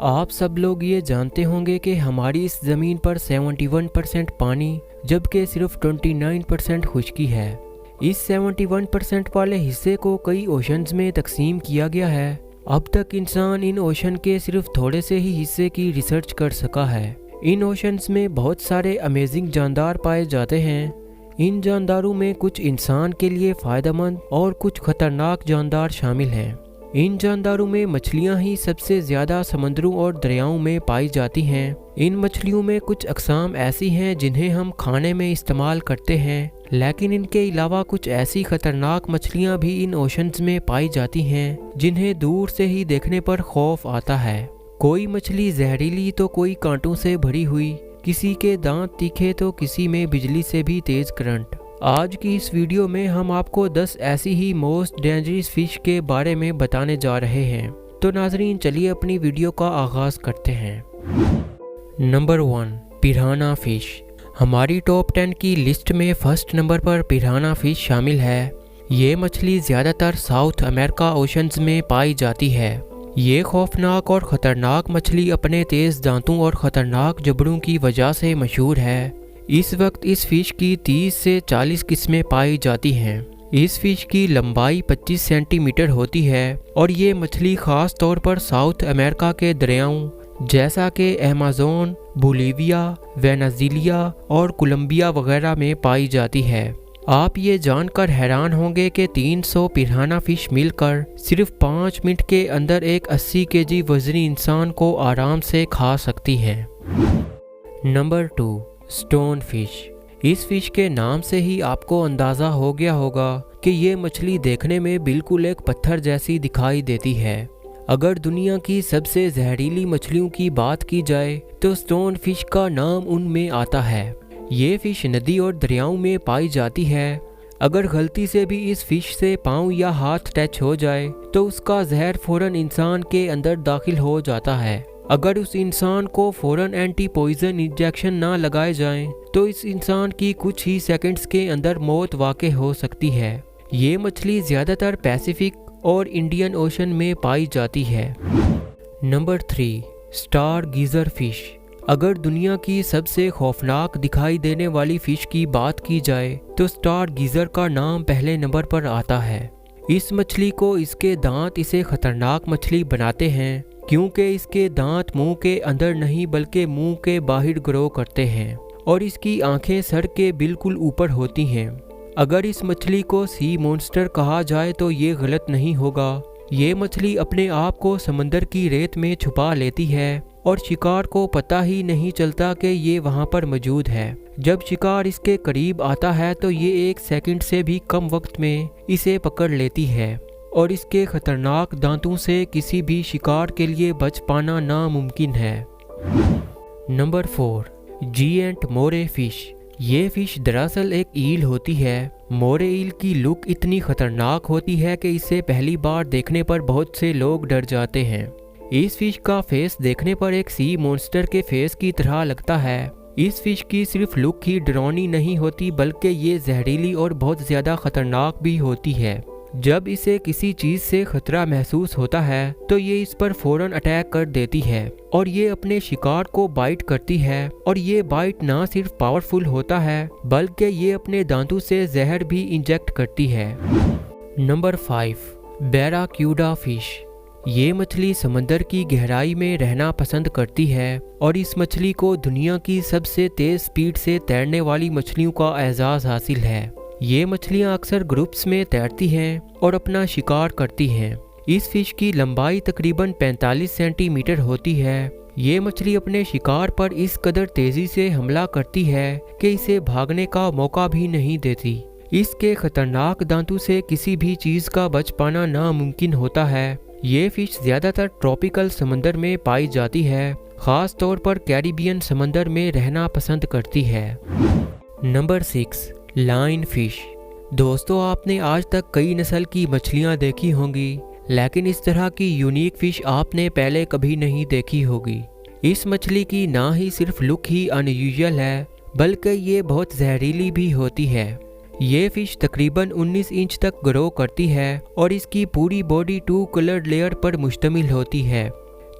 آپ سب لوگ یہ جانتے ہوں گے کہ ہماری اس زمین پر 71% پانی جبکہ صرف 29% خشکی ہے۔ اس 71% والے حصے کو کئی اوشنز میں تقسیم کیا گیا ہے۔ اب تک انسان ان اوشن کے صرف تھوڑے سے ہی حصے کی ریسرچ کر سکا ہے۔ ان اوشنز میں بہت سارے امیزنگ جاندار پائے جاتے ہیں۔ ان جانداروں میں کچھ انسان کے لیے فائدہ مند اور کچھ خطرناک جاندار شامل ہیں۔ ان جانداروں میں مچھلیاں ہی سب سے زیادہ سمندروں اور دریاؤں میں پائی جاتی ہیں۔ ان مچھلیوں میں کچھ اقسام ایسی ہیں جنہیں ہم کھانے میں استعمال کرتے ہیں، لیکن ان کے علاوہ کچھ ایسی خطرناک مچھلیاں بھی ان اوشنز میں پائی جاتی ہیں جنہیں دور سے ہی دیکھنے پر خوف آتا ہے۔ کوئی مچھلی زہریلی تو کوئی کانٹوں سے بھری ہوئی، کسی کے دانت تیکھے تو کسی میں بجلی سے بھی تیز کرنٹ۔ آج کی اس ویڈیو میں ہم آپ کو 10 ایسی ہی موسٹ ڈینجرس فش کے بارے میں بتانے جا رہے ہیں۔ تو ناظرین چلیے اپنی ویڈیو کا آغاز کرتے ہیں۔ Number 1، piranha fish. ہماری ٹاپ 10 کی لسٹ میں فرسٹ نمبر پر پیرانہ فش شامل ہے۔ یہ مچھلی زیادہ تر ساؤتھ امریکہ اوشنز میں پائی جاتی ہے۔ یہ خوفناک اور خطرناک مچھلی اپنے تیز دانتوں اور خطرناک جبڑوں کی وجہ سے مشہور ہے۔ اس وقت اس فش کی 30 سے 40 قسمیں پائی جاتی ہیں۔ اس فش کی لمبائی 25 سینٹی میٹر ہوتی ہے اور یہ مچھلی خاص طور پر ساؤتھ امریکہ کے دریاؤں جیسا کہ ایمیزون، بولیویا، وینزویلا اور کولمبیا وغیرہ میں پائی جاتی ہے۔ آپ یہ جان کر حیران ہوں گے کہ 300 پیرانہ فش مل کر صرف 5 منٹ کے اندر ایک 80 kg وزنی انسان کو آرام سے کھا سکتی ہیں۔ Number 2، stone fish. اس فش کے نام سے ہی آپ کو اندازہ ہو گیا ہوگا کہ یہ مچھلی دیکھنے میں بالکل ایک پتھر جیسی دکھائی دیتی ہے۔ اگر دنیا کی سب سے زہریلی مچھلیوں کی بات کی جائے تو سٹون فش کا نام ان میں آتا ہے۔ یہ فش ندی اور دریاؤں میں پائی جاتی ہے۔ اگر غلطی سے بھی اس فش سے پاؤں یا ہاتھ ٹچ ہو جائے تو اس کا زہر فوراً انسان کے اندر داخل ہو جاتا ہے۔ اگر اس انسان کو فوراً اینٹی پوائزن انجیکشن نہ لگائے جائیں تو اس انسان کی کچھ ہی سیکنڈز کے اندر موت واقع ہو سکتی ہے۔ یہ مچھلی زیادہ تر پیسیفک اور انڈین اوشن میں پائی جاتی ہے۔ Number 3، star geyser fish. اگر دنیا کی سب سے خوفناک دکھائی دینے والی فش کی بات کی جائے تو سٹار گیزر کا نام پہلے نمبر پر آتا ہے۔ اس مچھلی کو اس کے دانت اسے خطرناک مچھلی بناتے ہیں کیونکہ اس کے دانت منہ کے اندر نہیں بلکہ منہ کے باہر گرو کرتے ہیں اور اس کی آنکھیں سر کے بالکل اوپر ہوتی ہیں۔ اگر اس مچھلی کو سی مونسٹر کہا جائے تو یہ غلط نہیں ہوگا۔ یہ مچھلی اپنے آپ کو سمندر کی ریت میں چھپا لیتی ہے اور شکار کو پتہ ہی نہیں چلتا کہ یہ وہاں پر موجود ہے۔ جب شکار اس کے قریب آتا ہے تو یہ 1 سیکنڈ سے بھی کم وقت میں اسے پکڑ لیتی ہے اور اس کے خطرناک دانتوں سے کسی بھی شکار کے لیے بچ پانا ناممکن ہے۔ Number 4، giant moray fish. یہ فش دراصل ایک ایل ہوتی ہے۔ مورے ایل کی لک اتنی خطرناک ہوتی ہے کہ اسے پہلی بار دیکھنے پر بہت سے لوگ ڈر جاتے ہیں۔ اس فش کا فیس دیکھنے پر ایک سی مونسٹر کے فیس کی طرح لگتا ہے۔ اس فش کی صرف لک ہی ڈراؤنی نہیں ہوتی بلکہ یہ زہریلی اور بہت زیادہ خطرناک بھی ہوتی ہے۔ جب اسے کسی چیز سے خطرہ محسوس ہوتا ہے تو یہ اس پر فوراً اٹیک کر دیتی ہے اور یہ اپنے شکار کو بائٹ کرتی ہے، اور یہ بائٹ نہ صرف پاورفل ہوتا ہے بلکہ یہ اپنے دانتوں سے زہر بھی انجیکٹ کرتی ہے۔ Number 5، barracuda fish. یہ مچھلی سمندر کی گہرائی میں رہنا پسند کرتی ہے اور اس مچھلی کو دنیا کی سب سے تیز سپیڈ سے تیرنے والی مچھلیوں کا اعزاز حاصل ہے۔ یہ مچھلیاں اکثر گروپس میں تیرتی ہیں اور اپنا شکار کرتی ہیں۔ اس فش کی لمبائی تقریباً 45 سینٹی میٹر ہوتی ہے۔ یہ مچھلی اپنے شکار پر اس قدر تیزی سے حملہ کرتی ہے کہ اسے بھاگنے کا موقع بھی نہیں دیتی۔ اس کے خطرناک دانتوں سے کسی بھی چیز کا بچ پانا ناممکن ہوتا ہے۔ یہ فش زیادہ تر ٹراپیکل سمندر میں پائی جاتی ہے، خاص طور پر کیریبین سمندر میں رہنا پسند کرتی ہے۔ Number 6، line fish. دوستو آپ نے آج تک کئی نسل کی مچھلیاں دیکھی ہوں گی، لیکن اس طرح کی یونیک فش آپ نے پہلے کبھی نہیں دیکھی ہوگی۔ اس مچھلی کی نہ ہی صرف لک ہی ان یوزول ہے بلکہ یہ بہت زہریلی بھی ہوتی ہے۔ یہ فش تقریباً 19 انچ تک گرو کرتی ہے اور اس کی پوری باڈی 2 کلرڈ لیئر پر مشتمل ہوتی ہے۔